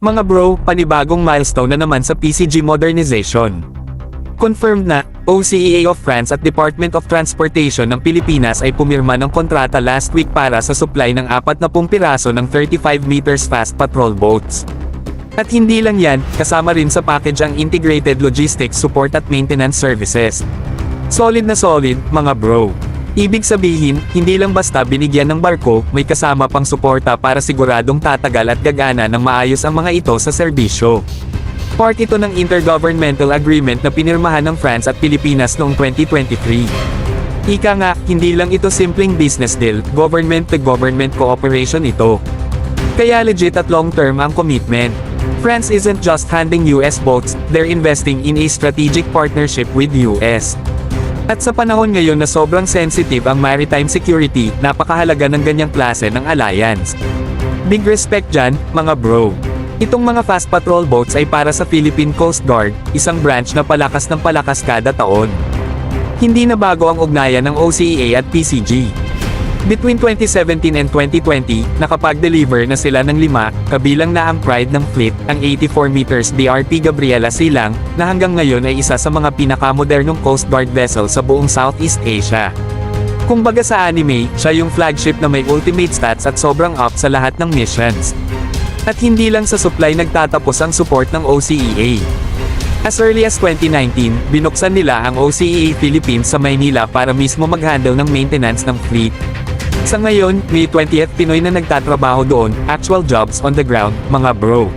Mga bro, panibagong milestone na naman sa PCG modernization. Confirmed na, OCEA of France at Department of Transportation ng Pilipinas ay pumirma ng kontrata last week para sa supply ng 40 piraso ng 35 meters fast patrol boats. At hindi lang yan, kasama rin sa package ang integrated logistics support at maintenance services. Solid na solid, mga bro. Ibig sabihin, hindi lang basta binigyan ng barko, may kasama pang suporta para siguradong tatagal at gagana ng maayos ang mga ito sa serbisyo. Part ito ng intergovernmental agreement na pinirmahan ng France at Pilipinas noong 2023. Ika nga, hindi lang ito simpleng business deal, government-to-government cooperation ito. Kaya legit at long-term ang commitment. France isn't just handing US boats, they're investing in a strategic partnership with US. At sa panahon ngayon na sobrang sensitive ang maritime security, napakahalaga ng ganyang klase ng alliance. Big respect dyan, mga bro. Itong mga fast patrol boats ay para sa Philippine Coast Guard, isang branch na palakas ng palakas kada taon. Hindi na bago ang ugnayan ng OCEA at PCG. Between 2017 and 2020, nakapag-deliver na sila ng 5, kabilang na ang Pride ng Fleet, ang 84 meters DRP Gabriela Silang, na hanggang ngayon ay isa sa mga pinakamodernong Coast Guard vessel sa buong Southeast Asia. Kumbaga sa anime, siya yung flagship na may ultimate stats at sobrang up sa lahat ng missions. At hindi lang sa supply nagtatapos ang support ng OCEA. As early as 2019, binuksan nila ang OCEA Philippines sa Maynila para mismo mag-handle ng maintenance ng fleet. Sa ngayon, may 20th Pinoy na nagtatrabaho doon, actual jobs on the ground, mga bro.